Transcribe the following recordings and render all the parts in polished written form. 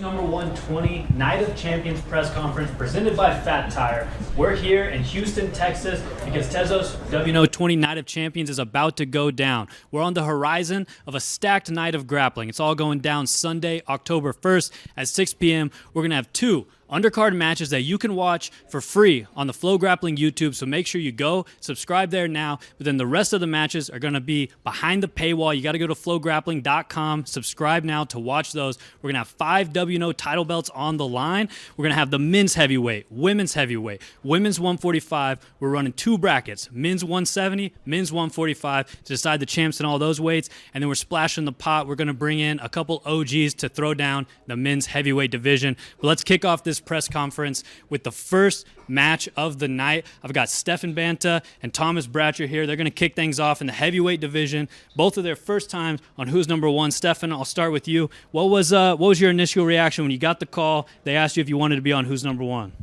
number 120 Night of Champions Press Conference presented by Fat Tire. We're here in Houston, Texas because Tezos WNO 20 Night of Champions is about to go down. We're on the horizon of a stacked night of grappling. It's all going down Sunday, October 1st at 6 p.m. We're going to have two undercard matches that you can watch for free on the FloGrappling YouTube, so make sure you go subscribe there now. But then the rest of the matches are going to be behind the paywall. You got to go to FloGrappling.com, subscribe now to watch those. We're going to have 5 WNO title belts on the line. We're going to have the men's heavyweight, women's heavyweight, women's 145. We're running 2 brackets, men's 170, men's 145 to decide the champs in all those weights. And then we're splashing the pot. We're going to bring in a couple OGs to throw down the men's heavyweight division. But let's kick off this press conference with the first match of the night. I've got Stefan Banta and Thomas Bratcher here. They're going to kick things off in the heavyweight division. Both of their first times on Who's Number One. Stefan, I'll start with you. What was your initial reaction when you got the call? They asked you if you wanted to be on Who's Number One.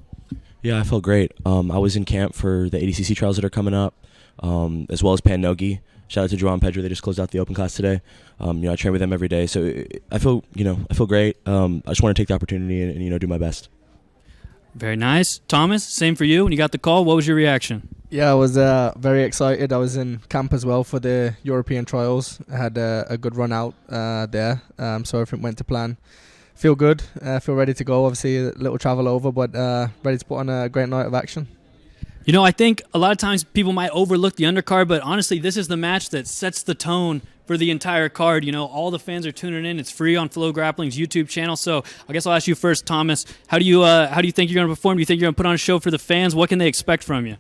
Yeah, I felt great. I was in camp for the ADCC trials that are coming up, as well as Pan Nogi. Shout out to Joao and Pedro. They just closed out the open class today. I train with them every day, so I feel great. I just want to take the opportunity and do my best. Very nice. Thomas, same for you. When you got the call, what was your reaction? Yeah, I was very excited. I was in camp as well for the European trials. I had a good run out there, so everything went to plan. Feel good. Feel ready to go. Obviously, a little travel over, but ready to put on a great night of action. I think a lot of times people might overlook the undercard, but honestly, this is the match that sets the tone for the entire card. All the fans are tuning in. It's free on FloGrappling's YouTube channel. So I guess I'll ask you first, Thomas. How do you think you're going to perform? Do you think you're going to put on a show for the fans? What can they expect from you?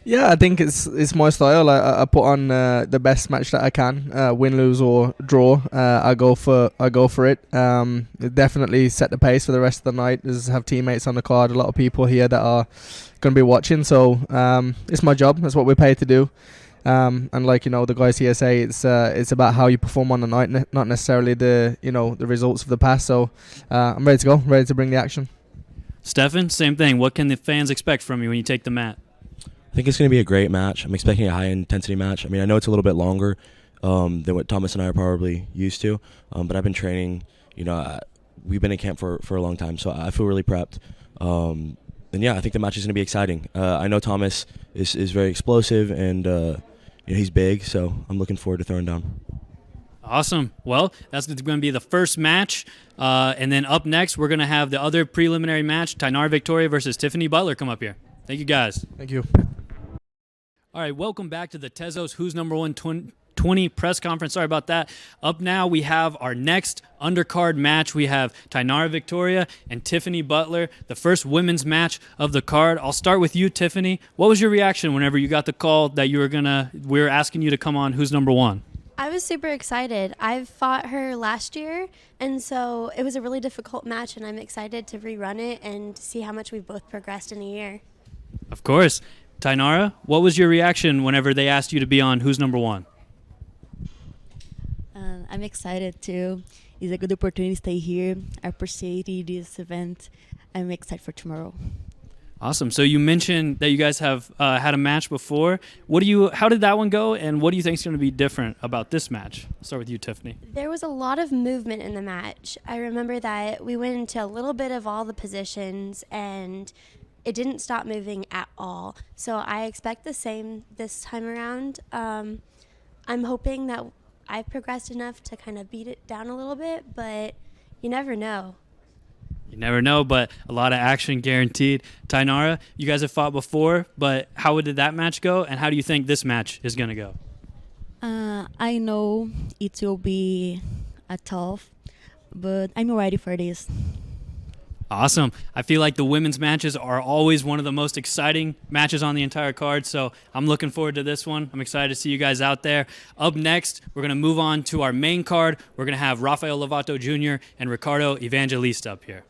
Yeah, I think it's my style. I put on the best match that I can, win, lose or draw. I go for it. Definitely set the pace for the rest of the night. There's have teammates on the card. A lot of people here that are going to be watching. So it's my job. That's what we're paid to do. And the guys here say, it's about how you perform on the night, not necessarily the results of the past. So I'm ready to go. Ready to bring the action. Stefan, same thing. What can the fans expect from you when you take the mat? I think it's going to be a great match. I'm expecting a high-intensity match. I mean, I know it's a little bit longer than what Thomas and I are probably used to, but I've been training. We've been in camp for a long time, so I feel really prepped. And yeah, I think the match is going to be exciting. I know Thomas is very explosive, and he's big, so I'm looking forward to throwing down. Awesome. Well, that's going to be the first match. And then up next, we're going to have the other preliminary match, Tainara Victoria versus Tiffany Butler, come up here. Thank you, guys. Thank you. All right, welcome back to the Tezos Who's Number 120 press conference. Sorry about that. Up now, we have our next undercard match. We have Tainara Victoria and Tiffany Butler, the first women's match of the card. I'll start with you, Tiffany. What was your reaction whenever you got the call that we were asking you to come on Who's Number One? I was super excited. I've fought her last year, and so it was a really difficult match, and I'm excited to rerun it and see how much we've both progressed in a year. Of course. Tainara, what was your reaction whenever they asked you to be on Who's Number One? I'm excited too. It's a good opportunity to stay here. I appreciate this event. I'm excited for tomorrow. Awesome. So you mentioned that you guys have had a match before. How did that one go, and what do you think is going to be different about this match? I'll start with you, Tiffany. There was a lot of movement in the match. I remember that we went into a little bit of all the positions, and it didn't stop moving at all. So I expect the same this time around. I'm hoping that I've progressed enough to kind of beat it down a little bit, but you never know. You never know, but a lot of action guaranteed. Tainara, you guys have fought before, but how did that match go, and how do you think this match is going to go? I know it will be tough, but I'm ready for this. Awesome. I feel like the women's matches are always one of the most exciting matches on the entire card, so I'm looking forward to this one. I'm excited to see you guys out there. Up next, we're going to move on to our main card. We're going to have Rafael Lovato Jr. and Ricardo Evangelista up here.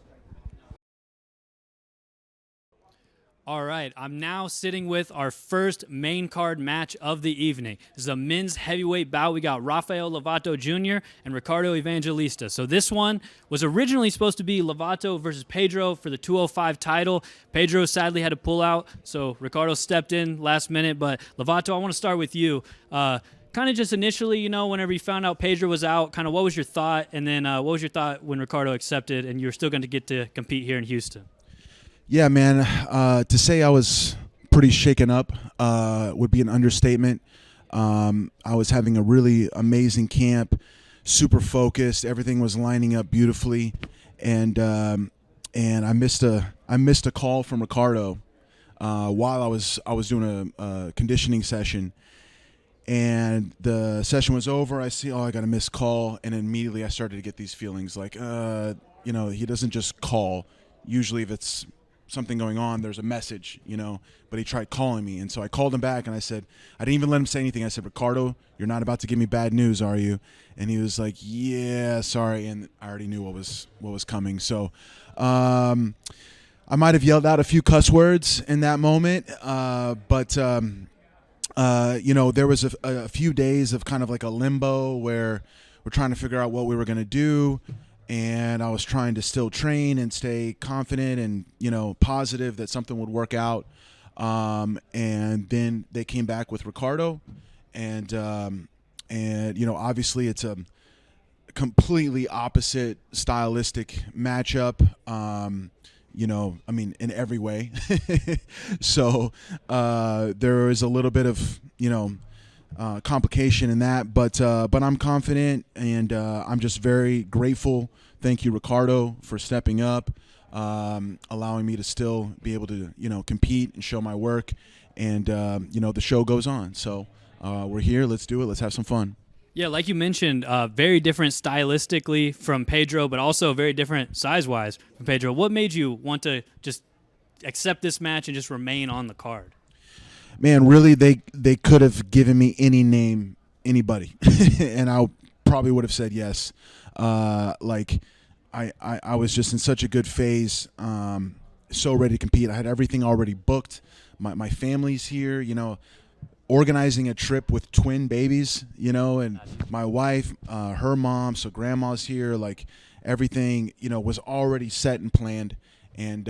All right, I'm now sitting with our first main card match of the evening. This is a men's heavyweight bout. We got Rafael Lovato Jr. and Ricardo Evangelista. So this one was originally supposed to be Lovato versus Pedro for the 205 title. Pedro sadly had to pull out, so Ricardo stepped in last minute. But Lovato, I want to start with you. kind of just initially, you know, whenever you found out Pedro was out, kind of what was your thought? And then what was your thought when Ricardo accepted and you were still going to get to compete here in Houston? Yeah, man. To say I was pretty shaken up would be an understatement. I was having a really amazing camp, super focused. Everything was lining up beautifully, and I missed a call from Ricardo while I was doing a conditioning session. And the session was over. I see, I got a missed call, and immediately I started to get these feelings like, you know, he doesn't just call. Usually, if it's something going on, there's a message, you know, but he tried calling me. And so I called him back and I said, I didn't even let him say anything. I said, Ricardo, you're not about to give me bad news, are you? And he was like, yeah, sorry. And I already knew what was coming. So I might have yelled out a few cuss words in that moment, but you know, there was a few days of kind of like a limbo where we're trying to figure out what we were going to do. And I was trying to still train and stay confident and, you know, positive that something would work out. And then they came back with Ricardo, and you know, obviously it's a completely opposite stylistic matchup. You know, I mean, in every way. So there is a little bit of, you know, complication in that, but I'm confident, and I'm just very grateful. Thank you, Ricardo, for stepping up, allowing me to still be able to, you know, compete and show my work, and you know, the show goes on. So we're here. Let's do it. Let's have some fun. Yeah, like you mentioned, very different stylistically from Pedro, but also very different size-wise from Pedro. What made you want to just accept this match and just remain on the card? Man, really, they could have given me any name, anybody, and I probably would have said yes. Like, I was just in such a good phase, so ready to compete. I had everything already booked. My family's here, you know, organizing a trip with twin babies, you know, and my wife, her mom, so grandma's here. Like, everything, you know, was already set and planned, and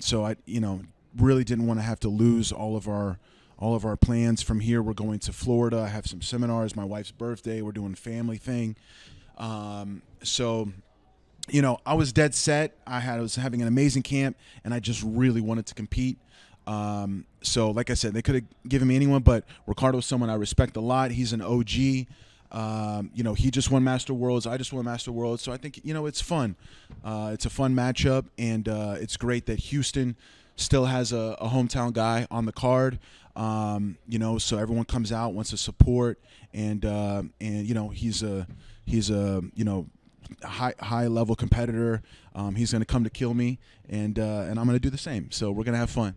so I, you know, really didn't want to have to lose all of our plans. From here, we're going to Florida. I have some seminars, my wife's birthday, we're doing a family thing. So, you know, I was dead set. I was having an amazing camp, and I just really wanted to compete. So like I said, they could have given me anyone, but Ricardo's someone I respect a lot. He's an OG. You know, he just won Master Worlds. I just won Master Worlds. So I think, you know, it's fun. It's a fun matchup, and it's great that Houston still has a hometown guy on the card. You know, so everyone comes out, wants to support, and you know, he's a you know, high level competitor. He's going to come to kill me, and I'm going to do the same. So we're going to have fun.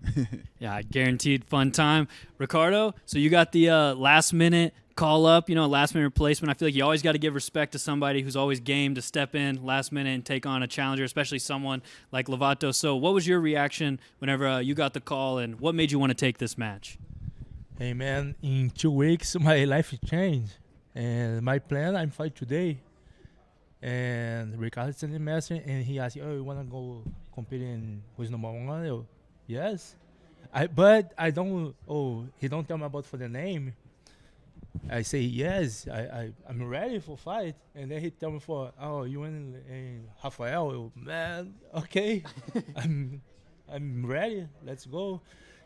Yeah, guaranteed fun time. Ricardo, so you got the last minute call up, you know, last minute replacement. I feel like you always got to give respect to somebody who's always game to step in last minute and take on a challenger, especially someone like Lovato. So what was your reaction whenever you got the call, and what made you want to take this match? Hey man, in 2 weeks my life changed, and my plan, I'm fight today. And Ricardo sent a message, and he asked, "Oh, you wanna go compete in who's number one?" Yes. But I don't. Oh, he don't tell me about for the name. I say yes. I'm ready for fight, and then he tell me for, oh, you win in Rafael. Man, okay. I'm ready. Let's go.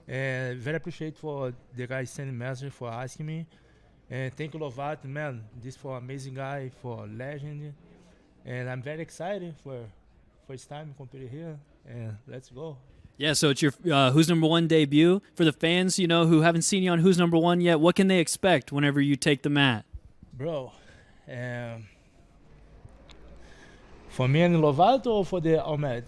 And very appreciate for the guy sending message for asking me, and thank you, Lovato, man. This for amazing guy, for legend. And I'm very excited for first time competing here, and let's go. Yeah, so it's your Who's Number One debut. For the fans, you know, who haven't seen you on Who's Number One yet, what can they expect whenever you take the mat? Bro, for me and Lovato, or for the Ahmed?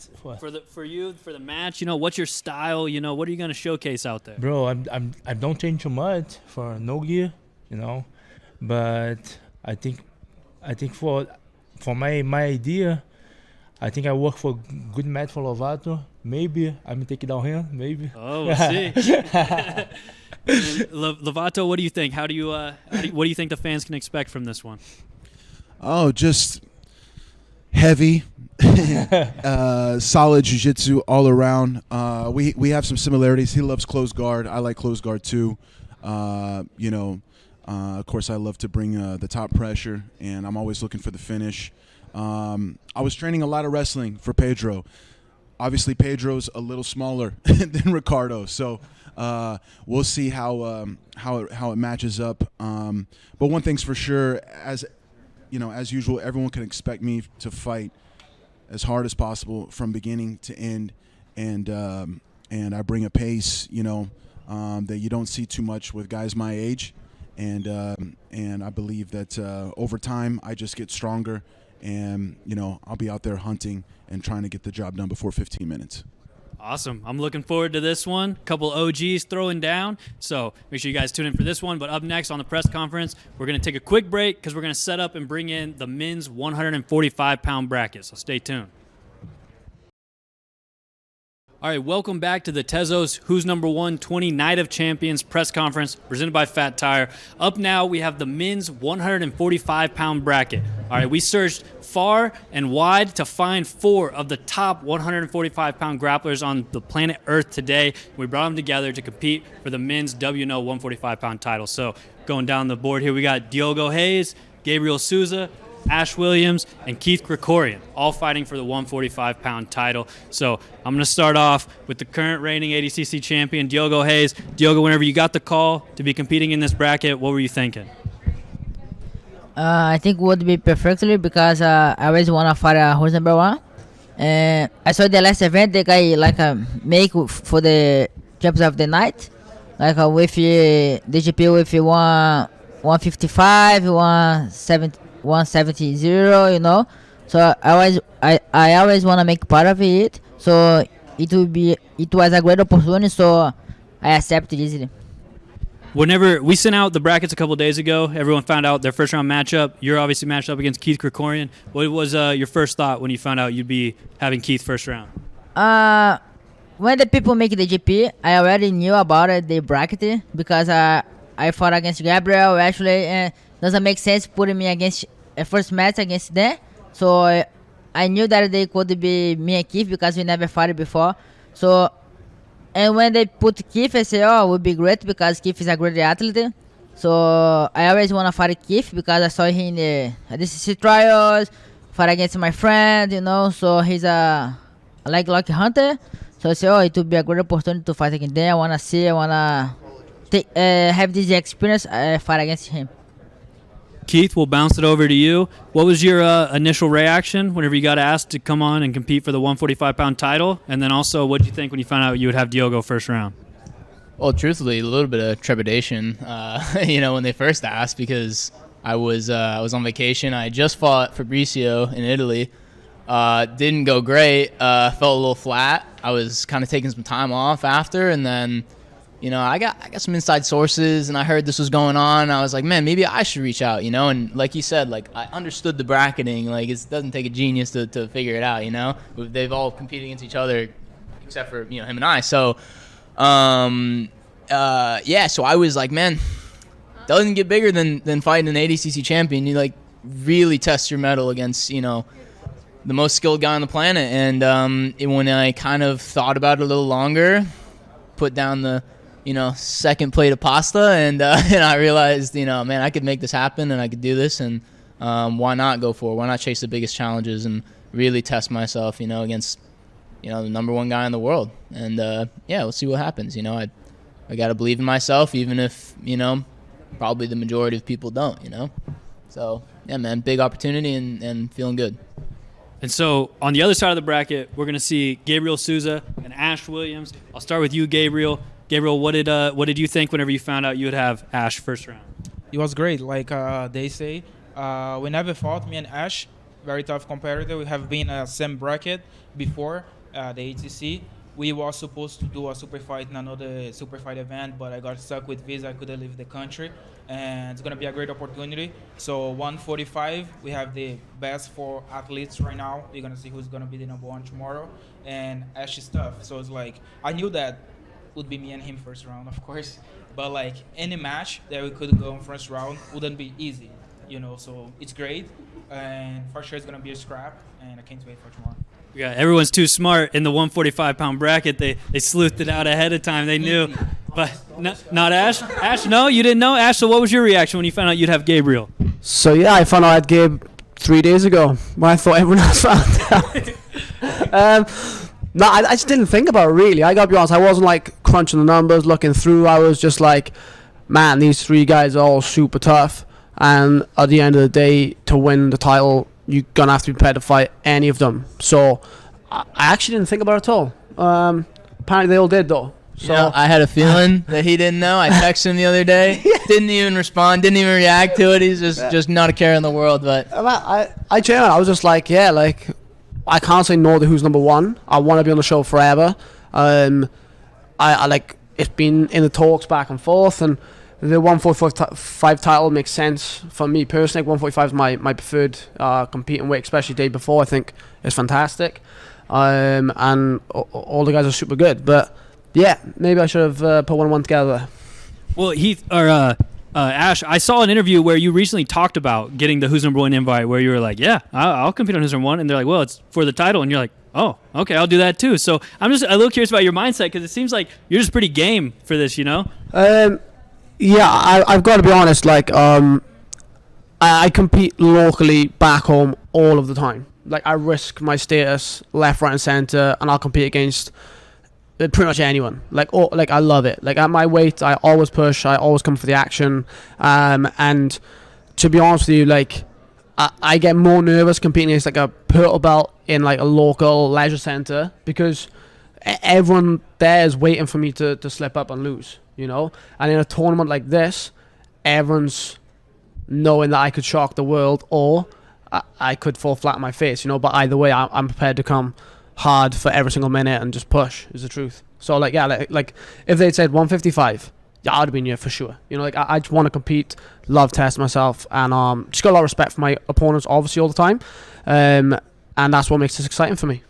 For you, for the match, you know, what's your style? You know, what are you going to showcase out there? Bro, I don't change too much for no gear, you know, but I think for my idea, I think I work for good match for Lovato. Maybe I'm take it down here. Maybe. Oh, we'll see. Lovato, what do you think? What do you think the fans can expect from this one? Oh, just heavy, solid jiu-jitsu all around. We have some similarities. He loves closed guard. I like closed guard too. You know, Of course, I love to bring the top pressure, and I'm always looking for the finish. I was training a lot of wrestling for Pedro. Obviously, Pedro's a little smaller than Ricardo, so we'll see how it matches up. But one thing's for sure, as usual, everyone can expect me to fight as hard as possible from beginning to end, and I bring a pace, that you don't see too much with guys my age, and I believe that over time I just get stronger, and I'll be out there hunting and trying to get the job done before 15 minutes. Awesome. I'm looking forward to this one. Couple OGs throwing down. So make sure you guys tune in for this one. But up next on the press conference, we're going to take a quick break because we're going to set up and bring in the men's 145-pound bracket. So stay tuned. All right, welcome back to the Tezos Who's Number 120 Night of Champions press conference presented by Fat Tire. Up now, we have the men's 145-pound bracket. All right, we searched far and wide to find 4 of the top 145-pound grapplers on the planet Earth today. We brought them together to compete for the men's WNO 145-pound title. So going down the board here, we got Diogo Hayes, Gabriel Souza, Ash Williams, and Keith Krikorian, all fighting for the 145-pound title. So I'm going to start off with the current reigning ADCC champion, Diogo Hayes. Diogo, whenever you got the call to be competing in this bracket, what were you thinking? I think would be perfectly because I always want to fight who's number 1. And I saw the last event the guy make for the champions of the night, with DGP with 155, 170, So I always want to make part of it. So it was a great opportunity. So I accepted easily. Whenever we sent out the brackets a couple days ago, everyone found out their first round matchup. You're obviously matched up against Keith Krikorian. What was your first thought when you found out you'd be having Keith first round? When the people make the GP, I already knew about it, the bracket, because I fought against Gabriel actually, and doesn't make sense putting me against a first match against them. So I knew that they could be me and Keith because we never fought before. So, and when they put Keith, I say, it would be great because Keith is a great athlete. So I always want to fight Keith because I saw him in the DCC trials, fight against my friend, so he's a lucky hunter. So I say, it would be a great opportunity to fight against them. I want to have this experience, fight against him. Keith, we'll bounce it over to you. What was your initial reaction whenever you got asked to come on and compete for the 145-pound title? And then also, what did you think when you found out you would have Diogo first round? Well, truthfully, a little bit of trepidation, when they first asked, because I was on vacation. I just fought Fabricio in Italy. Didn't go great. Felt a little flat. I was kind of taking some time off after, and then I got some inside sources, and I heard this was going on. I was like, man, maybe I should reach out, and like you said, I understood the bracketing. It doesn't take a genius to figure it out, They've all competed against each other, except for him and I. So, so I was like, man, doesn't get bigger than fighting an ADCC champion. You really test your mettle against the most skilled guy on the planet. And when I kind of thought about it a little longer, put down the second plate of pasta, and I realized, man, I could make this happen, and I could do this, and why not go for it? Why not chase the biggest challenges and really test myself, against, the number 1 guy in the world? And we'll see what happens. I got to believe in myself, even if, probably the majority of people don't, So, yeah, man, big opportunity and feeling good. And so on the other side of the bracket, we're going to see Gabriel Souza and Ash Williams. I'll start with you, Gabriel. Gabriel, what did you think whenever you found out you would have Ash first round? It was great. They say, we never fought, me and Ash. Very tough competitor. We have been a same bracket before the ATC. We were supposed to do a super fight in another super fight event, but I got stuck with visa. I couldn't leave the country, and it's gonna be a great opportunity. So 145, we have the best 4 athletes right now. We're gonna see who's gonna be the number 1 tomorrow, and Ash is tough. So it's I knew that would be me and him first round, of course, but any match that we could go in first round wouldn't be easy, So it's great, and for sure it's gonna be a scrap, and I can't wait for tomorrow. Yeah, everyone's too smart in the 145-pound bracket. They sleuthed it out ahead of time. They knew But not Ash. Ash, no, you didn't know. Ash, so what was your reaction when you found out you'd have Gabriel? So yeah, I found out I had Gabe 3 days ago when I thought everyone else found out. No, I just didn't think about it really. I gotta be honest, I wasn't like crunching the numbers, looking through. I was just like, man, these 3 guys are all super tough. And at the end of the day, to win the title, you're gonna have to be prepared to fight any of them. So I actually didn't think about it at all. Apparently they all did though. So Yeah, I had a feeling that he didn't know. I texted him the other day. Didn't even respond. Didn't even react to it. He's just not a care in the world. But I was just like, yeah, like I can't say no to who's number one. I want to be on the show forever. I like it's been in the talks back and forth, and the 145 title makes sense for me personally. 145 is my preferred competing weight, especially day before. I think it's fantastic, and all the guys are super good. But yeah, maybe I should have put one and one together. Well, Heath or Ash, I saw an interview where you recently talked about getting the Who's Number One invite, where you were like, "Yeah, I'll compete on Who's Number One," and they're like, "Well, it's for the title," and you're like, "Oh, okay, I'll do that too." So I'm just a little curious about your mindset because it seems like you're just pretty game for this, you know? Yeah, I've got to be honest. Like, I compete locally back home all of the time. Like, I risk my status left, right, and center, and I'll compete against pretty much anyone. Like I love it. Like at my weight, I always push. I always come for the action. And to be honest with you, like I get more nervous competing against like a purple belt in like a local leisure center because everyone there is waiting for me to slip up and lose. You know, and in a tournament like this, everyone's knowing that I could shock the world or I could fall flat on my face. You know, but either way, I'm prepared to come hard for every single minute and just push is the truth. So like yeah, like if they'd said 155, yeah, I'd have been here for sure. You know, like I just want to compete, love test myself, and just got a lot of respect for my opponents obviously all the time, and that's what makes this exciting for me.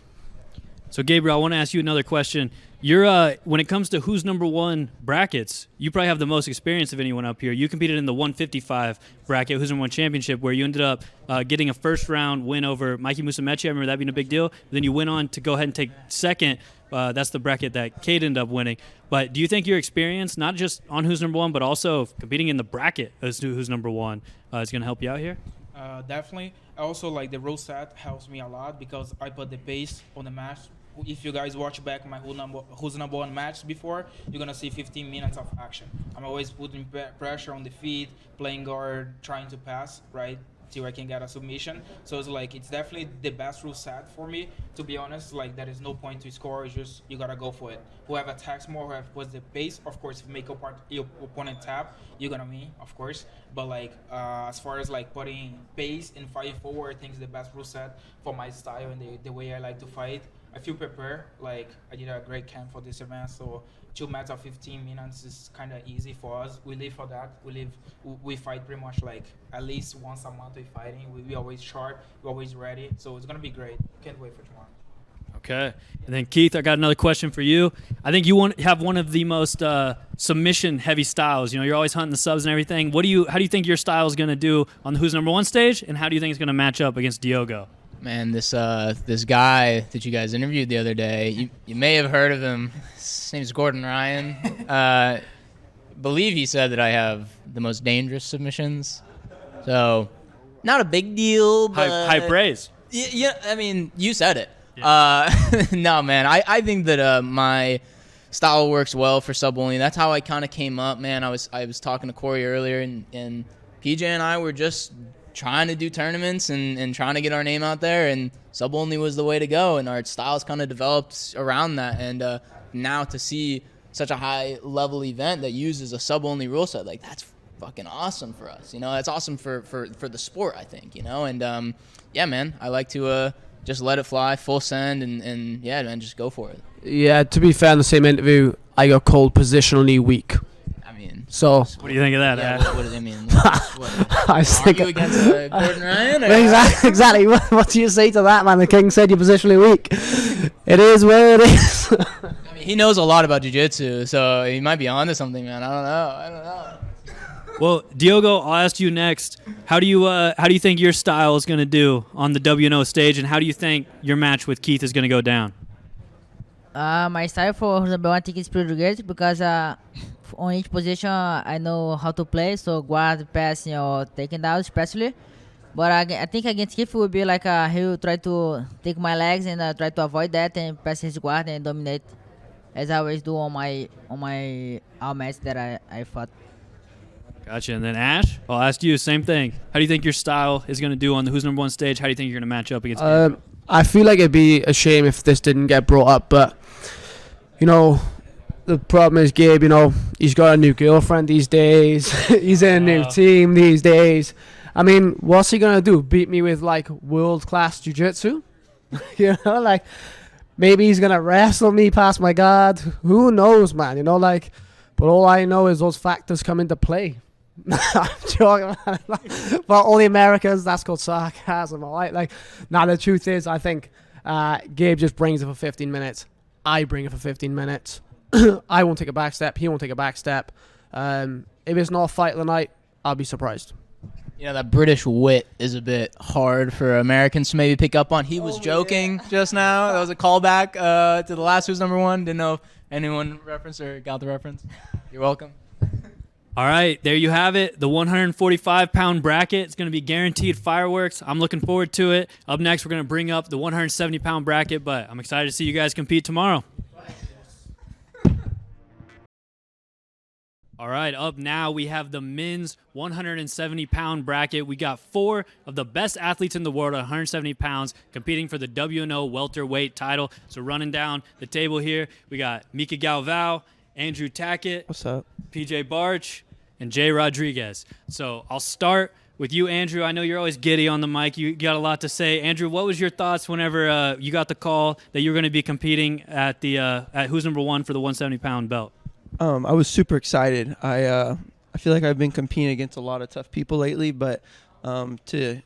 So Gabriel, I want to ask you another question. You're when it comes to Who's Number One brackets, you probably have the most experience of anyone up here. You competed in the 155 bracket, Who's Number One championship, where you ended up getting a first round win over Mikey Musumeci. I remember that being a big deal. Then you went on to go ahead and take second. That's the bracket that Kate ended up winning. But do you think your experience, not just on Who's Number One, but also competing in the bracket as to Who's Number One, is going to help you out here? Definitely. Also, like the rule set helps me a lot because I put the pace on the match. If you guys watch back my Who's Number One match before, you're gonna see 15 minutes of action. I'm always putting pressure on the feet, playing guard, trying to pass, right, till I can get a submission. So it's like it's definitely the best rule set for me. To be honest, like there is no point to score. It's just you gotta go for it. Whoever attacks more, whoever puts the pace, of course, if you make your opponent tap, you're gonna win, of course. But like as far as like putting pace and fighting forward, I think is the best rule set for my style and the way I like to fight. I feel prepared. Like I did a great camp for this event, so 2 matches of 15 minutes is kind of easy for us. We live for that. We fight pretty much like at least once a month. We fighting. We always sharp. We always ready. So it's gonna be great. Can't wait for tomorrow. Okay, and then Keith, I got another question for you. I think you have one of the most submission-heavy styles. You know, you're always hunting the subs and everything. How do you think your style is gonna do on the Who's Number One stage, and how do you think it's gonna match up against Diogo? man, this guy that you guys interviewed the other day, you may have heard of him. His name's Gordon Ryan. Believe he said that I have the most dangerous submissions. So, not a big deal, but high praise. Yeah, I mean, you said it. Yeah. No, man, I think that my style works well for sub only. That's how I kind of came up, man. I was talking to Corey earlier, and PJ and I were just trying to do tournaments and trying to get our name out there, and sub only was the way to go, and our styles kind of developed around that. And now to see such a high level event that uses a sub only rule set, like, that's fucking awesome for us, you know. That's awesome for the sport, I think, you know. And yeah, man, I like to just let it fly, full send, and yeah, man, just go for it. Yeah, to be fair, in the same interview, I got called positionally weak. I mean, so what do you think of that? Yeah, what I mean, what, I was are you against Gordon Ryan? Or? Exactly. What do you say to that, man? The king said you're positionally weak. It is where it is. I mean, he knows a lot about jiu-jitsu, so he might be onto something, man. I don't know. Well, Diogo, I'll ask you next. How do you think your style is going to do on the WNO stage, and how do you think your match with Keith is going to go down? My style for number one, I think is pretty good because on each position I know how to play. So guard, passing, or taking down, especially. But I think against Keith would be like he will try to take my legs and try to avoid that and pass his guard and dominate, as I always do on my all match that I fought. Gotcha. And then Ash, I'll ask you the same thing. How do you think your style is going to do on the Who's Number One stage? How do you think you're going to match up against him? I feel like it'd be a shame if this didn't get brought up, but you know, the problem is Gabe. You know, he's got a new girlfriend these days. He's in a new team these days. I mean, what's he gonna do? Beat me with like world-class jiu-jitsu? You know, like maybe he's gonna wrestle me past my guard. Who knows, man? You know, like. But all I know is those factors come into play. I'm joking, man. But all the Americans, that's called sarcasm, all right? Like, now the truth is, I think Gabe just brings it for 15 minutes. I bring it for 15 minutes. I won't take a back step. He won't take a back step. If it's not a fight of the night, I'll be surprised. You know, that British wit is a bit hard for Americans to maybe pick up on. He was joking just now. That was a callback to the last Who's Number One. Didn't know if anyone referenced or got the reference. You're welcome. All right, there you have it. The 145-pound bracket. It's going to be guaranteed fireworks. I'm looking forward to it. Up next, we're going to bring up the 170-pound bracket, but I'm excited to see you guys compete tomorrow. All right, up now we have the men's 170-pound bracket. We got 4 of the best athletes in the world at 170 pounds competing for the WNO welterweight title. So running down the table here, we got Mika Galvao, Andrew Tackett, What's up? PJ Barch, and Jay Rodriguez. So I'll start with you, Andrew. I know you're always giddy on the mic. You got a lot to say. Andrew, what was your thoughts whenever you got the call that you were going to be competing at the at Who's Number One for the 170-pound belt? I was super excited. I feel like I've been competing against a lot of tough people lately, but to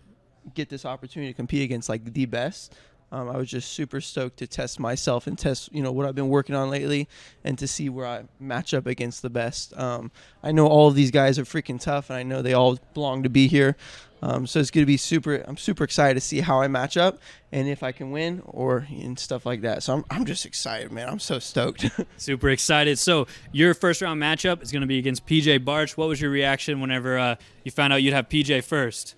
get this opportunity to compete against like the best, I was just super stoked to test myself and test, you know, what I've been working on lately and to see where I match up against the best. I know all of these guys are freaking tough, and I know they all belong to be here. So it's going to be I'm super excited to see how I match up and if I can win and stuff like that. So I'm just excited, man. I'm so stoked. Super excited. So your first round matchup is going to be against PJ Barch. What was your reaction whenever you found out you'd have PJ first?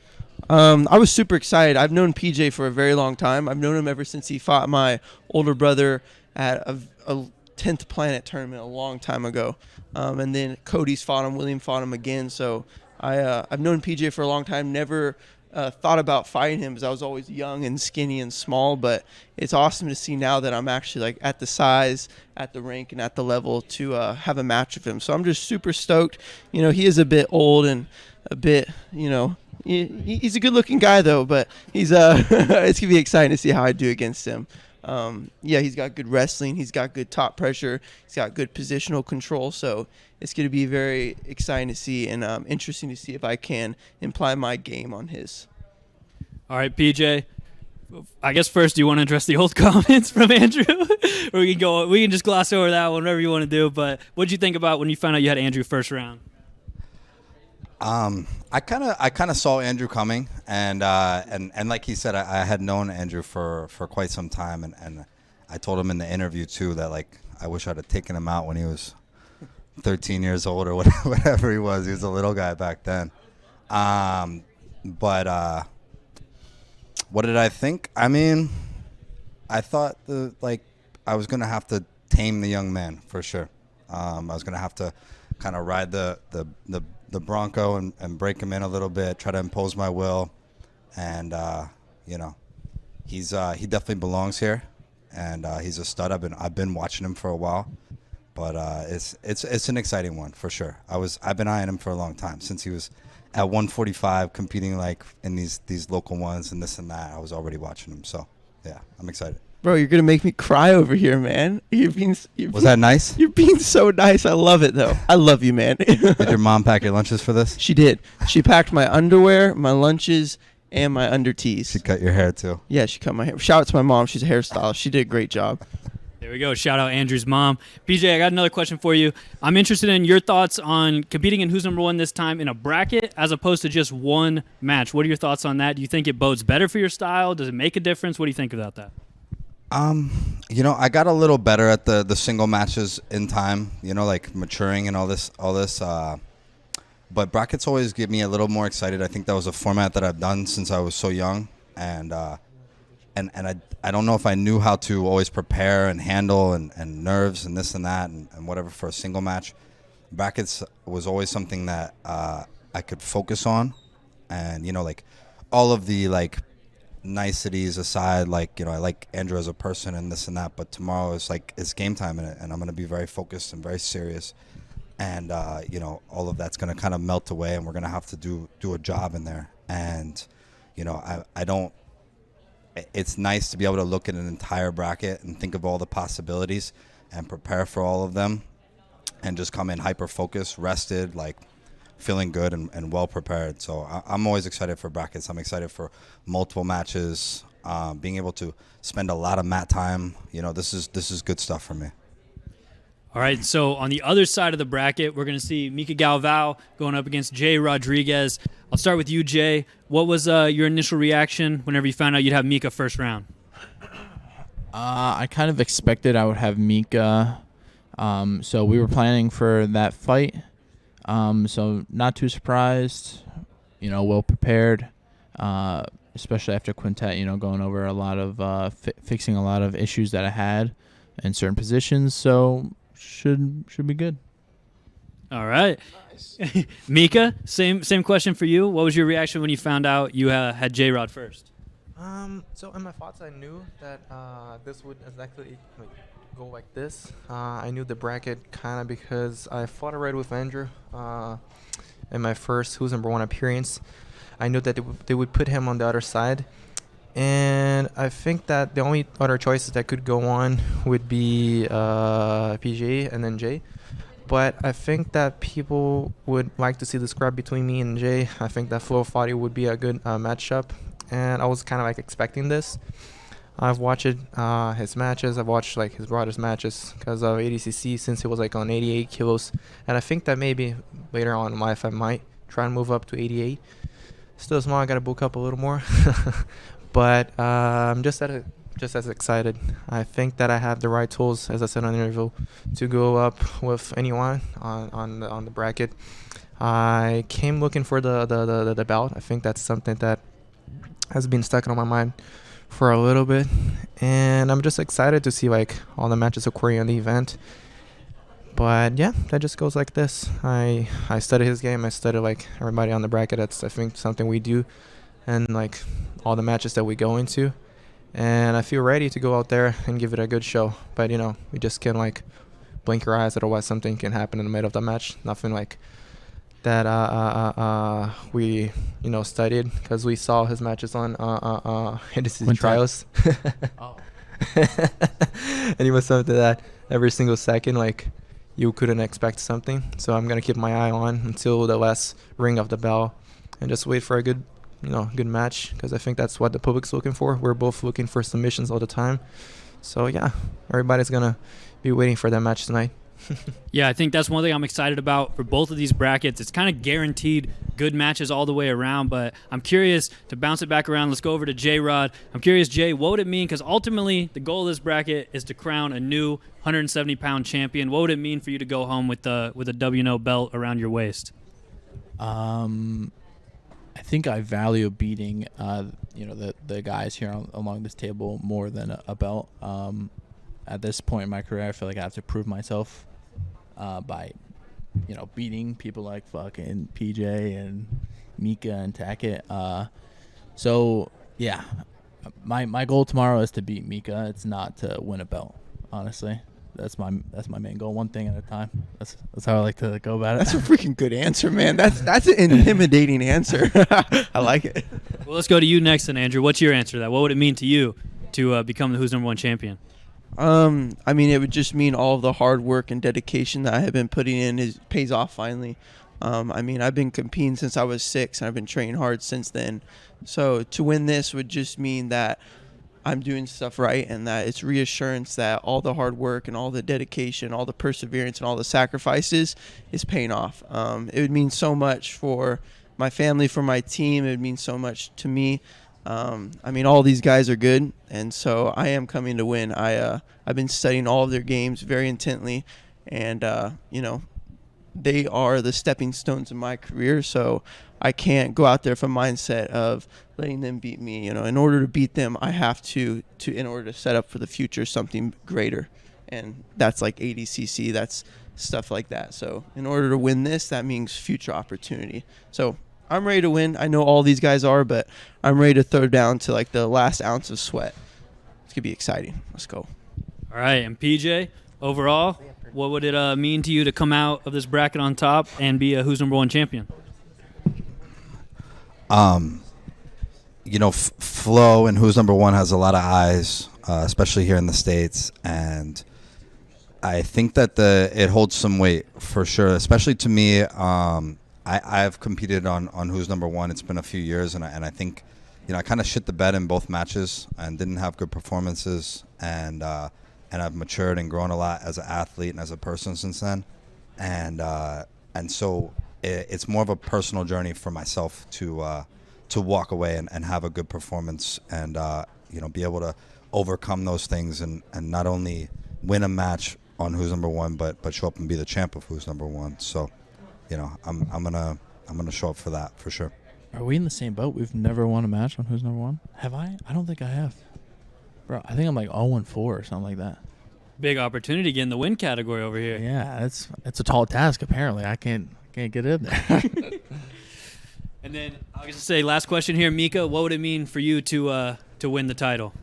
I was super excited. I've known PJ for a very long time. I've known him ever since he fought my older brother at a 10th Planet tournament a long time ago. And then Cody's fought him, William fought him again. So I've known PJ for a long time, never thought about fighting him because I was always young and skinny and small, but it's awesome to see now that I'm actually like at the size, at the rank, and at the level to have a match with him. So I'm just super stoked. You know, he is a bit old and a bit, you know, he's a good-looking guy though, but he's it's gonna be exciting to see how I do against him. Yeah, he's got good wrestling. He's got good top pressure. He's got good positional control. So it's going to be very exciting to see and interesting to see if I can imply my game on his. All right, PJ. I guess first, do you want to address the old comments from Andrew? Or we can just gloss over that one, whatever you want to do. But what did you think about when you found out you had Andrew first round? I kind of saw Andrew coming, and like he said, I had known Andrew for quite some time, and I told him in the interview too that like I wish I'd have taken him out when he was 13 years old or whatever he was. He was a little guy back then. But what did I think? I mean, I thought I was gonna have to tame the young man for sure. I was gonna have to kind of ride the Bronco and break him in a little bit, try to impose my will, and you know, he definitely belongs here, and he's a stud. I've been watching him for a while, but it's an exciting one for sure. I've been eyeing him for a long time since he was at 145 competing like in these local ones and this and that. I was already watching him, so yeah, I'm excited. Bro, you're going to make me cry over here, man. Was that nice? You're being so nice. I love it, though. I love you, man. Did your mom pack your lunches for this? She did. She packed my underwear, my lunches, and my undertees. She cut your hair, too. Yeah, she cut my hair. Shout out to my mom. She's a hairstylist. She did a great job. There we go. Shout out Andrew's mom. PJ, I got another question for you. I'm interested in your thoughts on competing in Who's Number One this time in a bracket as opposed to just one match. What are your thoughts on that? Do you think it bodes better for your style? Does it make a difference? What do you think about that? I got a little better at the single matches in time, like maturing and all this. But brackets always get me a little more excited. I think that was a format that I've done since I was so young, and I don't know if I knew how to always prepare and handle and nerves and this and that and whatever for a single match. Brackets was always something that I could focus on, and like all of the like niceties aside, like I like Andrew as a person and this and that, but tomorrow is like it's game time, and I'm going to be very focused and very serious, and all of that's going to kind of melt away, and we're going to have to do a job in there. And I don't, it's nice to be able to look at an entire bracket and think of all the possibilities and prepare for all of them, and just come in hyper focused, rested, like feeling good and well prepared. So I'm always excited for brackets. I'm excited for multiple matches, being able to spend a lot of mat time. This is good stuff for me. All right, so on the other side of the bracket, we're going to see Mika Galvao going up against Jay Rodriguez. I'll start with you, Jay. What was your initial reaction whenever you found out you'd have Mika first round? I kind of expected I would have Mika. So we were planning for that fight. So not too surprised, well prepared, especially after Quintet, going over a lot of fixing a lot of issues that I had in certain positions. So should be good. All right. Nice. Mika, same question for you. What was your reaction when you found out you had J-Rod first? So in my thoughts, I knew that this would exactly go like this. I knew the bracket kind of because I fought already with Andrew in my first Who's Number One appearance. I knew that they would put him on the other side, and I think that the only other choices that could go on would be PJ and then Jay. But I think that people would like to see the scrap between me and Jay. I think that Flo Fadi would be a good matchup, and I was kind of like expecting this. I've watched his matches. I've watched like his brother's matches because of ADCC since he was like on 88 kilos, and I think that maybe later on in life I might try and move up to 88. Still small. I gotta bulk up a little more, but I'm just as excited. I think that I have the right tools, as I said on the interview, to go up with anyone on the bracket. I came looking for the belt. I think that's something that has been stuck on my mind for a little bit, and I'm just excited to see like all the matches occurring on the event. But yeah, that just goes like this. I study his game. I study like everybody on the bracket. That's I think something we do, and like all the matches that we go into, and I feel ready to go out there and give it a good show. But we just can't like blink your eyes, otherwise something can happen in the middle of the match. Nothing like that we studied, because we saw his matches on ADCC trials. And he was something that every single second like you couldn't expect something. So I'm gonna keep my eye on until the last ring of the bell and just wait for a good good match, because I think that's what the public's looking for. We're both looking for submissions all the time. So yeah, everybody's gonna be waiting for that match tonight. Yeah, I think that's one thing I'm excited about for both of these brackets. It's kind of guaranteed good matches all the way around, but I'm curious to bounce it back around. Let's go over to J-Rod. I'm curious, Jay, what would it mean? Because ultimately, the goal of this bracket is to crown a new 170-pound champion. What would it mean for you to go home with a WNO belt around your waist? I think I value beating the guys here along this table more than a belt. At this point in my career, I feel like I have to prove myself by beating people like fucking PJ and Mika and Tackett. So yeah, my goal tomorrow is to beat Mika. It's not to win a belt, honestly. That's my main goal, one thing at a time. That's how I like to go about it. That's a freaking good answer, man. That's an intimidating answer. I like it. Well, let's go to you next then, Andrew. What's your answer to that? What would it mean to you to become the Who's Number One champion? I mean, it would just mean all of the hard work and dedication that I have been putting in pays off finally. I mean, I've been competing since I was 6, and I've been training hard since then. So to win this would just mean that I'm doing stuff right, and that it's reassurance that all the hard work and all the dedication, all the perseverance and all the sacrifices is paying off. It would mean so much for my family, for my team. It would mean so much to me. I mean, all these guys are good, and so I am coming to win. I've been studying all of their games very intently, and you know, they are the stepping stones in my career. So I can't go out there with a mindset of letting them beat me. You know, in order to beat them, I have to in order to set up for the future something greater, and that's like ADCC. That's stuff like that. So in order to win this, that means future opportunity. So I'm ready to win. I know all these guys are, but I'm ready to throw down to like the last ounce of sweat. It's gonna be exciting. Let's go. All right, and PJ, overall, what would it mean to you to come out of this bracket on top and be a Who's Number One champion? You know, Flo and Who's Number One has a lot of eyes, especially here in the States, and I think that it holds some weight for sure, especially to me. I've competed on Who's Number One. It's been a few years, and I think, you know, I kind of shit the bed in both matches and didn't have good performances, and I've matured and grown a lot as an athlete and as a person since then, and so it's more of a personal journey for myself to walk away and have a good performance and you know, be able to overcome those things and not only win a match on Who's Number One, but show up and be the champ of Who's Number One. So, you know, I'm gonna show up for that for sure. Are we in the same boat? We've never won a match on Who's Number One. Have I? I don't think I have. Bro, I think I'm like 0-4 or something like that. Big opportunity to get in the win category over here. Yeah, it's a tall task. Apparently, I can't get in there. And then I was gonna say, last question here, Mika. What would it mean for you to win the title?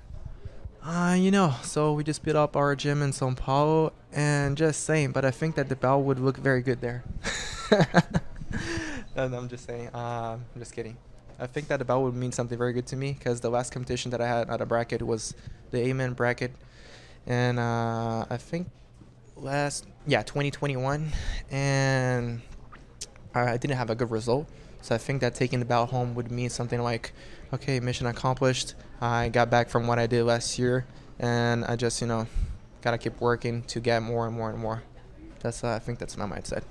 You know, so we just built up our gym in São Paulo, and just saying, but I think that the belt would look very good there. No, I'm just saying. I'm just kidding. I think that the belt would mean something very good to me, because the last competition that I had at a bracket was the A-man bracket, and I think 2021, and I didn't have a good result. So I think that taking the belt home would mean something like, okay, mission accomplished. I got back from what I did last year, and I just, you know, gotta keep working to get more and more and more. That's I think that's my mindset.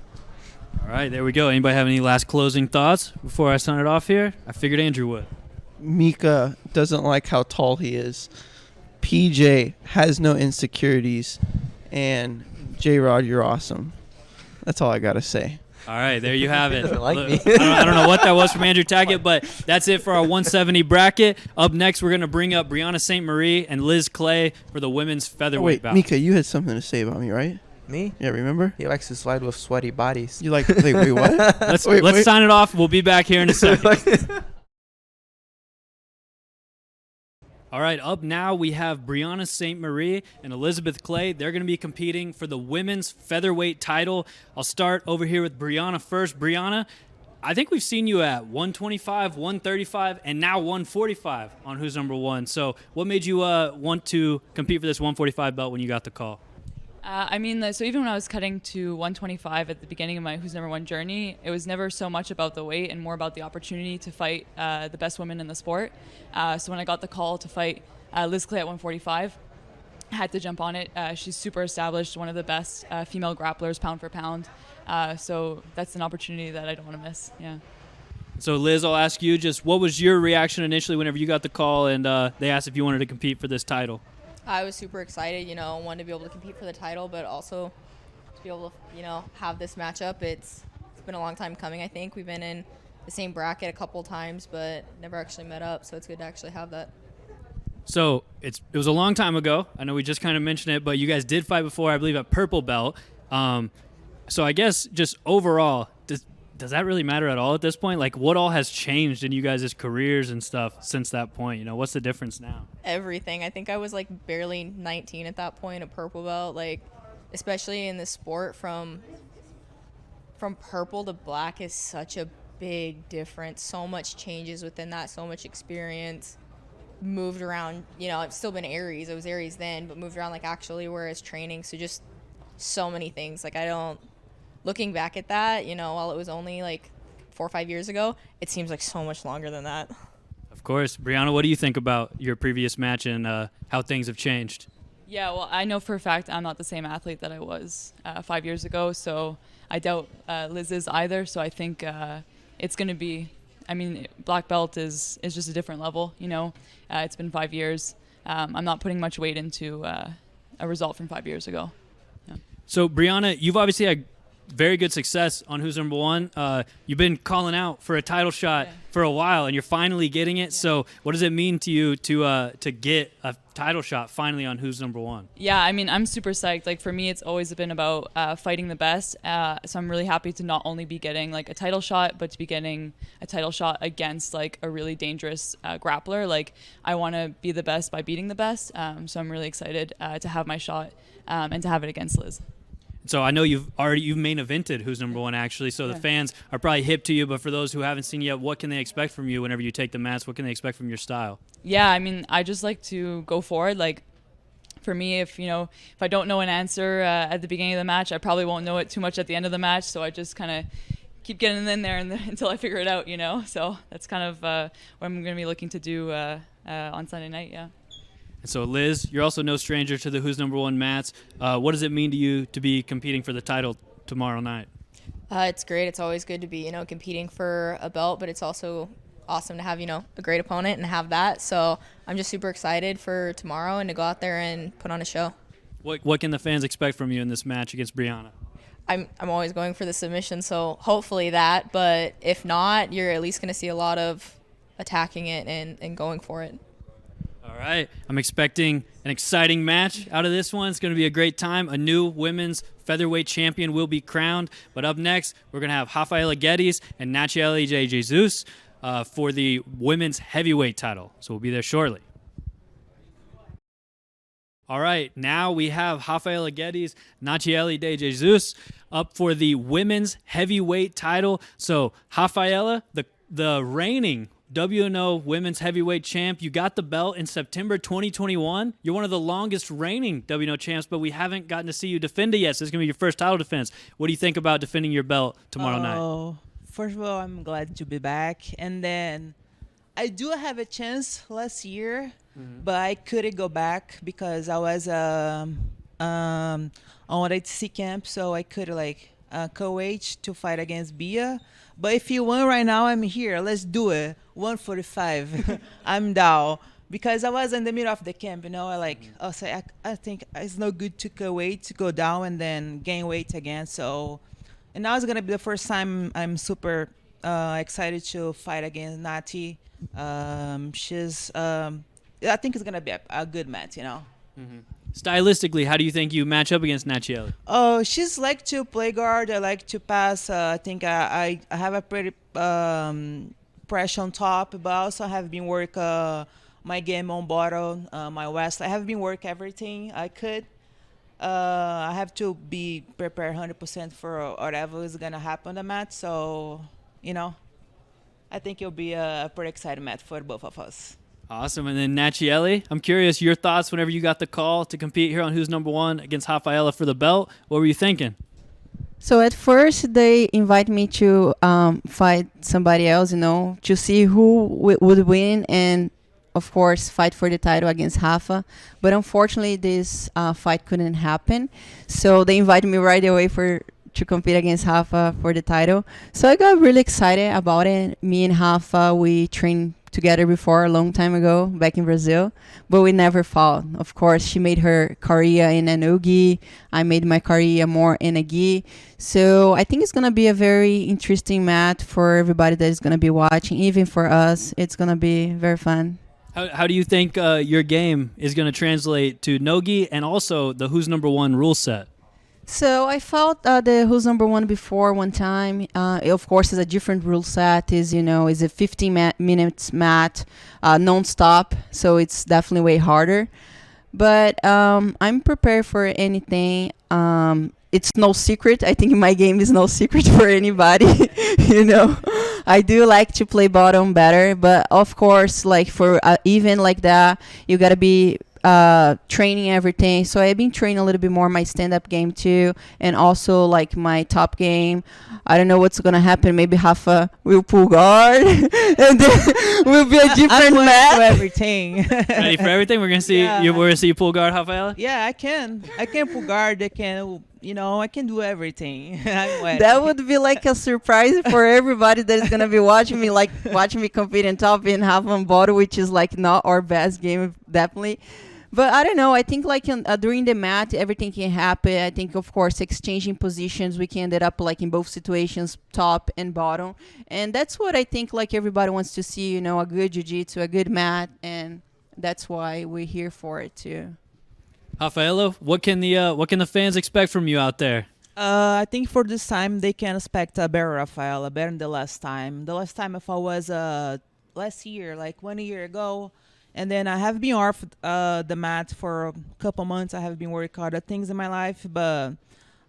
All right, there we go. Anybody have any last closing thoughts before I sign it off here? I figured Andrew would. Mika doesn't like how tall he is. PJ has no insecurities, and J-Rod, you're awesome. That's all I gotta say. All right, there you have it. Doesn't like me. I don't know what that was from Andrew Tackett, but that's it for our 170 bracket. Up next, we're going to bring up Brianna St. Marie and Liz Clay for the women's featherweight bout. Mika, you had something to say about me, right? Me? Yeah, remember? He likes to slide with sweaty bodies. You like, wait, what? Let's sign it off. We'll be back here in a second. All right, up now we have Brianna St. Marie and Elizabeth Clay. They're going to be competing for the women's featherweight title. I'll start over here with Brianna first. Brianna, I think we've seen you at 125, 135, and now 145 on Who's Number One. So what made you want to compete for this 145 belt when you got the call? So even when I was cutting to 125 at the beginning of my Who's Number One journey, it was never so much about the weight and more about the opportunity to fight the best women in the sport. So when I got the call to fight Liz Clay at 145, I had to jump on it. She's super established, one of the best female grapplers pound for pound. So that's an opportunity that I don't want to miss. Yeah. So Liz, I'll ask you just what was your reaction initially whenever you got the call and they asked if you wanted to compete for this title? I was super excited, wanted to be able to compete for the title, but also to be able to, have this matchup. It's been a long time coming, I think. We've been in the same bracket a couple times, but never actually met up, so it's good to actually have that. So it was a long time ago. I know we just kind of mentioned it, but you guys did fight before, I believe, at Purple Belt. So I guess just overall, does that really matter at all at this point? Like, what all has changed in you guys' careers and stuff since that point? What's the difference now? Everything. I think I was barely 19 at that point at Purple Belt. Especially in the sport, from purple to black is such a big difference. So much changes within that. So much experience. Moved around. I've still been Aries. I was Aries then, but moved around actually whereas training. So just so many things. Looking back at that, while it was only 4 or 5 years ago, it seems like so much longer than that. Of course. Brianna, what do you think about your previous match and how things have changed? Yeah, well, I know for a fact I'm not the same athlete that I was 5 years ago, so I doubt Liz is either. So I think it's going to be I mean, black belt is just a different level. It's been 5 years. I'm not putting much weight into a result from 5 years ago. Yeah. So, Brianna, you've obviously had very good success on Who's Number One. You've been calling out for a title shot for a while, and you're finally getting it. Yeah. So what does it mean to you to get a title shot finally on Who's Number One? Yeah, I mean, I'm super psyched. Like, for me, it's always been about fighting the best. So I'm really happy to not only be getting like a title shot, but to be getting a title shot against like a really dangerous grappler. Like, I want to be the best by beating the best. So I'm really excited to have my shot and to have it against Liz. So I know you've main evented Who's Number One, actually, so the fans are probably hip to you, but for those who haven't seen you yet, what can they expect from you whenever you take the mats? What can they expect from your style? Yeah, I mean, I just like to go forward. Like, for me, if I don't know an answer at the beginning of the match, I probably won't know it too much at the end of the match, so I just kind of keep getting in there until I figure it out, So that's kind of what I'm going to be looking to do on Sunday night, yeah. And so, Liz, you're also no stranger to the Who's Number One mats. What does it mean to you to be competing for the title tomorrow night? It's great. It's always good to be, competing for a belt, but it's also awesome to have, a great opponent and have that. So I'm just super excited for tomorrow and to go out there and put on a show. What can the fans expect from you in this match against Brianna? I'm always going for the submission, so hopefully that. But if not, you're at least going to see a lot of attacking it and going for it. All right. I'm expecting an exciting match out of this one. It's going to be a great time. A new women's featherweight champion will be crowned. But up next, we're going to have Rafaela Guedes and Nachiele de Jesus for the women's heavyweight title. So we'll be there shortly. All right. Now we have Rafaela Guedes, Nachiele de Jesus up for the women's heavyweight title. So Rafaela, the reigning WNO women's heavyweight champ. You got the belt in September 2021. You're one of the longest reigning WNO champs, but we haven't gotten to see you defend it yet. So this is going to be your first title defense. What do you think about defending your belt tomorrow night? First of all, I'm glad to be back. And then I do have a chance last year, but I couldn't go back because I was on an ATC camp, so I could co-age to fight against Bia. But if you want right now, I'm here. Let's do it. 145. I'm down. Because I was in the middle of the camp, I think it's no good to co-weight, to go down and then gain weight again. So, and now it's going to be the first time I'm super excited to fight against Nati. I think it's going to be a good match, Stylistically, how do you think you match up against Nachiele? Oh, she's like to play guard. I like to pass. I think I have a pretty pressure on top, but also I have been work my game on bottom, my west. I have been work everything I could. I have to be prepared 100% for whatever is gonna happen on the match. So, I think it'll be a pretty exciting match for both of us. Awesome. And then Nachiele, I'm curious your thoughts whenever you got the call to compete here on Who's Number One against Rafaela for the belt. What were you thinking? So at first they invite me to fight somebody else, to see who would win and, of course, fight for the title against Rafa. But unfortunately, this fight couldn't happen. So they invited me right away to compete against Rafa for the title. So I got really excited about it. Me and Rafa, we trained together before a long time ago back in Brazil, but we never fought. Of course, she made her career in a no-gi. I made my career more in a gi. So I think it's going to be a very interesting match for everybody that is going to be watching. Even for us, it's going to be very fun. How do you think your game is going to translate to no-gi and also the Who's Number One rule set? So I fought the Who's Number One before one time. Of course, it's a different rule set. Is a 15 minutes match, non-stop. So it's definitely way harder. But I'm prepared for anything. It's no secret. I think my game is no secret for anybody. I do like to play bottom better. But of course, like for even like that, you gotta be training everything. So I've been training a little bit more my stand-up game too, and also like my top game. I don't know what's gonna happen. Maybe Rafa will pull guard, and then will be a different match. For everything. Ready for everything? We're gonna see. Yeah. We're gonna see you pull guard, Rafaela. Yeah, I can. I can pull guard. I can I can do everything. I'm ready. That would be like a surprise for everybody that is gonna be watching me, like watching me compete in top and half on bottle, which is like not our best game, definitely. But I don't know. I think like during the mat, everything can happen. I think, of course, exchanging positions, we can ended up like in both situations, top and bottom, and that's what I think like everybody wants to see. A good jiu-jitsu, a good mat, and that's why we're here for it too. Rafaelo, what can the fans expect from you out there? I think for this time they can expect a better Rafaela, better than the last time. The last time if I was last year, like 1 year ago. And then I have been off the mat for a couple months. I have been working hard at things in my life, but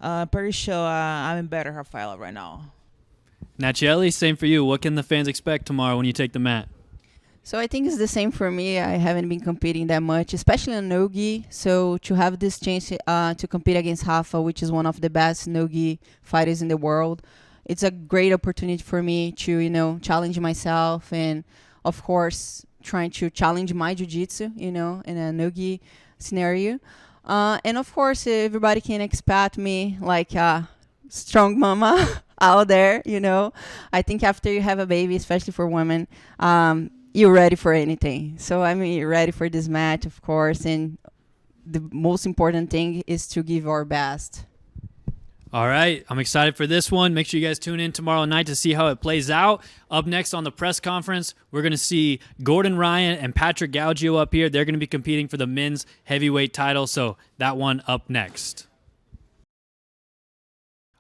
I'm pretty sure I'm in better Rafaela right now. Nachieli, same for you. What can the fans expect tomorrow when you take the mat? So I think it's the same for me. I haven't been competing that much, especially on no-gi. So to have this chance to compete against Rafa, which is one of the best no-gi fighters in the world, it's a great opportunity for me to, challenge myself and, of course, trying to challenge my jiu-jitsu, in a no-gi scenario. And of course, everybody can expect me like a strong mama out there, I think after you have a baby, especially for women, you're ready for anything. So I'm ready for this match, of course. And the most important thing is to give our best. All right, I'm excited for this one. Make sure you guys tune in tomorrow night to see how it plays out. Up next on the press conference, we're going to see Gordon Ryan and Patrick Gaudio up here. They're going to be competing for the men's heavyweight title, so that one up next.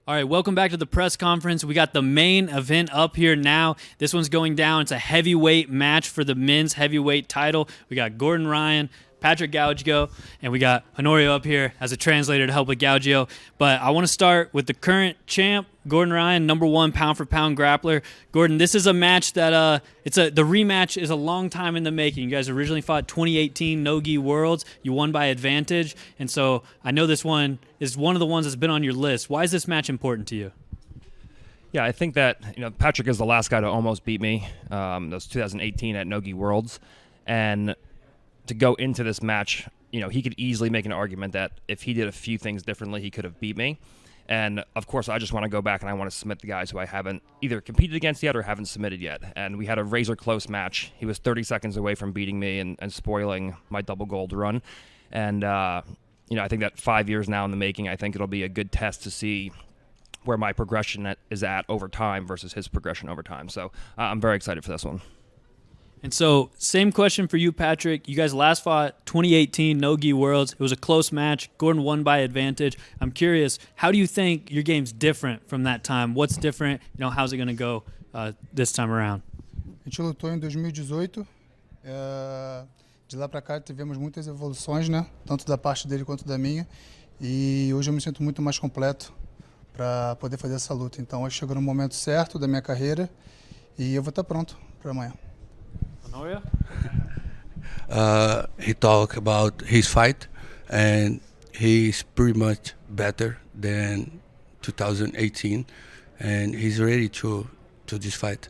All right, welcome back to the press conference. We got the main event up here now. This one's going down. It's a heavyweight match for the men's heavyweight title. We got Gordon Ryan, Patrick Gaudio, and we got Honorio up here as a translator to help with Gaudio. But I want to start with the current champ, Gordon Ryan, #1 pound-for-pound grappler. Gordon, this is a match that the rematch is a long time in the making. You guys originally fought 2018 No-Gi Worlds. You won by advantage, and so I know this one is one of the ones that's been on your list. Why is this match important to you? Yeah, I think that Patrick is the last guy to almost beat me. That was 2018 at No-Gi Worlds, and to go into this match, he could easily make an argument that if he did a few things differently, he could have beat me. And of course, I just want to go back and I want to submit the guys who I haven't either competed against yet or haven't submitted yet. And we had a razor close match. He was 30 seconds away from beating me and spoiling my double gold run. And, I think that 5 years now in the making, I think it'll be a good test to see where my progression is at over time versus his progression over time. So I'm very excited for this one. And so, same question for you, Patrick. You guys last fought 2018 No-Gi Worlds. It was a close match. Gordon won by advantage. I'm curious, how do you think your game's different from that time? What's different? How's it going to go this time around? A gente lutou em 2018. De lá para cá tivemos muitas evoluções, né? Tanto da parte dele quanto da minha. E hoje eu me sinto muito mais completo para poder fazer essa luta. Então, acho que chegou no momento certo da minha carreira e eu vou estar pronto para amanhã. He talked about his fight, and he's pretty much better than 2018, and he's ready to this fight.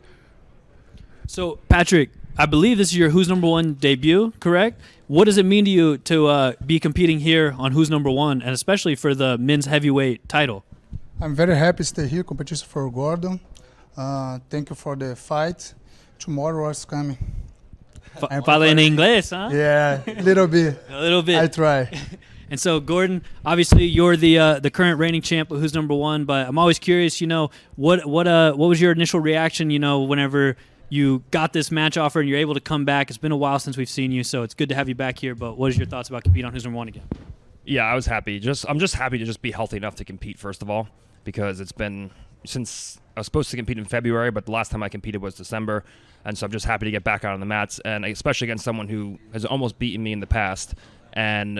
So, Patrick, I believe this is your Who's Number One debut, correct? What does it mean to you to be competing here on Who's Number One, and especially for the men's heavyweight title? I'm very happy to stay here, competition for Gordon. Thank you for the fight. Tomorrow is coming. Fala en inglés, huh? Yeah, a little bit. A little bit. I try. And so, Gordon, obviously you're the current reigning champ of Who's Number One, but I'm always curious, what was your initial reaction, whenever you got this match offer and you're able to come back? It's been a while since we've seen you, so it's good to have you back here, but what is your thoughts about competing on Who's Number One again? Yeah, I was happy. I'm just happy to just be healthy enough to compete, first of all, because it's been since I was supposed to compete in February, but the last time I competed was December. And so I'm just happy to get back out on the mats, and especially against someone who has almost beaten me in the past. And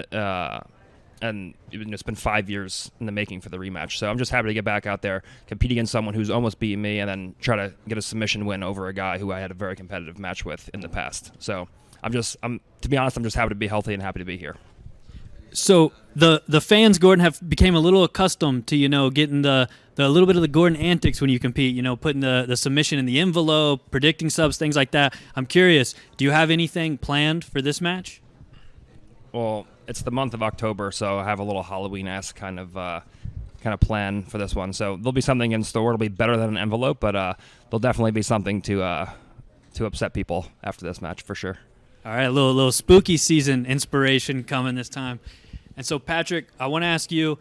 it's been 5 years in the making for the rematch. So I'm just happy to get back out there, compete against someone who's almost beaten me, and then try to get a submission win over a guy who I had a very competitive match with in the past. So to be honest, I'm just happy to be healthy and happy to be here. So the fans, Gordon, became a little accustomed to getting the little bit of the Gordon antics when you compete. Putting the submission in the envelope, predicting subs, things like that. I'm curious, do you have anything planned for this match? Well, it's the month of October, so I have a little Halloween-esque kind of kind of plan for this one. So there'll be something in store. It'll be better than an envelope, but there'll definitely be something to upset people after this match for sure. All right, a little spooky season inspiration coming this time. And so, Patrick, I want to ask you,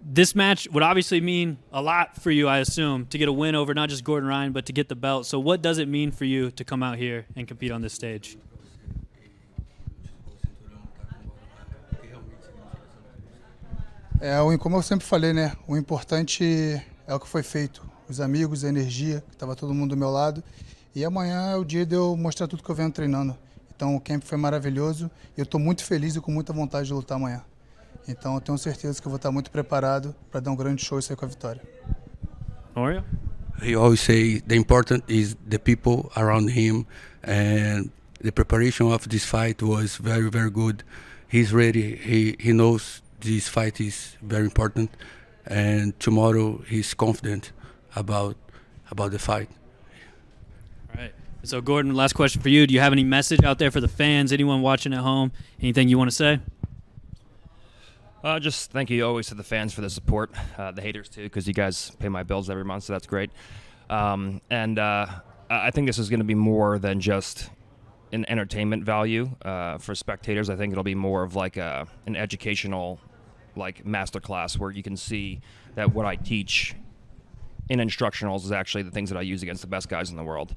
this match would obviously mean a lot for you, I assume, to get a win over not just Gordon Ryan, but to get the belt. So what does it mean for you to come out here and compete on this stage? Como eu sempre falei, né? O importante é o que foi feito. Os amigos, a energia, que estava todo mundo do meu lado. E amanhã é o dia de eu mostrar tudo que eu venho treinando. Então o camp foi maravilhoso e eu estou muito feliz e com muita vontade de lutar amanhã. Então eu tenho certeza que eu vou estar muito preparado para dar um grande show e sair com a vitória. Oreo? He always say the important is the people around him, and the preparation of this fight was very, very good. He's ready. He knows this fight is very important, and tomorrow he's confident about the fight. All right. So, Gordon, last question for you. Do you have any message out there for the fans, anyone watching at home? Anything you want to say? Just thank you always to the fans for the support, the haters too, because you guys pay my bills every month, so that's great. I think this is going to be more than just an entertainment value for spectators. I think it'll be more of like an educational, like masterclass where you can see that what I teach in instructionals is actually the things that I use against the best guys in the world.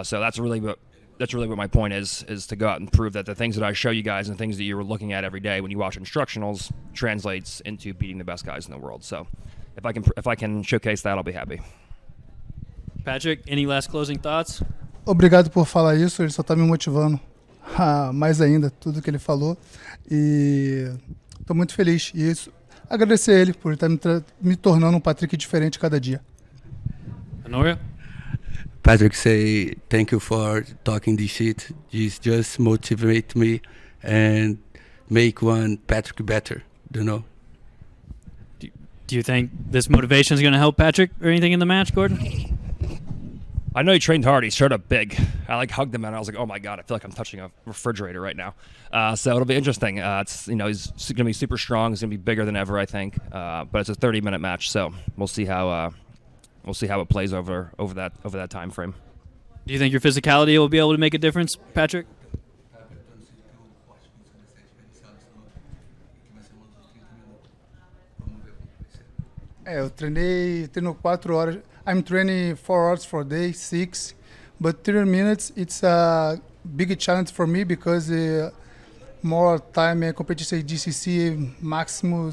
So that's really what my point is to go out and prove that the things that I show you guys and things that you were looking at every day when you watch instructionals translates into beating the best guys in the world. So if I can showcase that, I'll be happy. Patrick, any last closing thoughts? Obrigado por falar isso, ele só está me motivando mais ainda, tudo que ele falou. E estou muito feliz. E isso, agradecer a ele por estar me tornando um Patrick diferente cada dia. Honorio? Patrick say thank you for talking this shit. This just motivate me and make one Patrick better, you know. Do you think this motivation is going to help Patrick or anything in the match, Gordon? I know he trained hard. He showed up big. I hugged him and I was like, oh my God, I feel like I'm touching a refrigerator right now. So it'll be interesting. He's going to be super strong. He's going to be bigger than ever, I think. But it's a 30-minute match, so we'll see how it plays over that time frame. Do you think your physicality will be able to make a difference, Patrick? Eu treino 4 horas. I'm training 4 hours for a day, 6. But 30 minutes, it's a big challenge for me because more time I compete to GCC maximum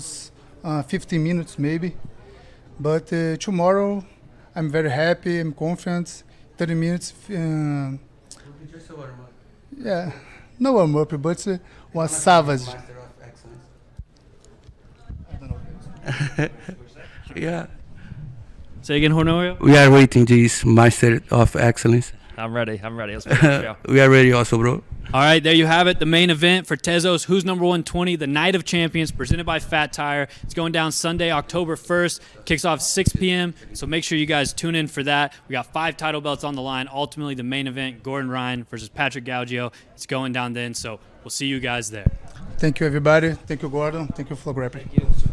15 minutes maybe. But tomorrow, I'm very happy, I'm confident. 30 minutes. Yeah, no warm up, but one savage. Yeah. Say again, Honorio? We are waiting this Master of Excellence. I'm ready. Let's finish the show. We are ready also, bro. All right, there you have it. The main event for Tezos, Who's Number 120, the Night of Champions, presented by Fat Tire. It's going down Sunday, October 1st. Kicks off 6 p.m., so make sure you guys tune in for that. We got 5 title belts on the line. Ultimately, the main event, Gordon Ryan versus Patrick Gaudio. It's going down then, so we'll see you guys there. Thank you, everybody. Thank you, Gordon. Thank you, FloGrappling.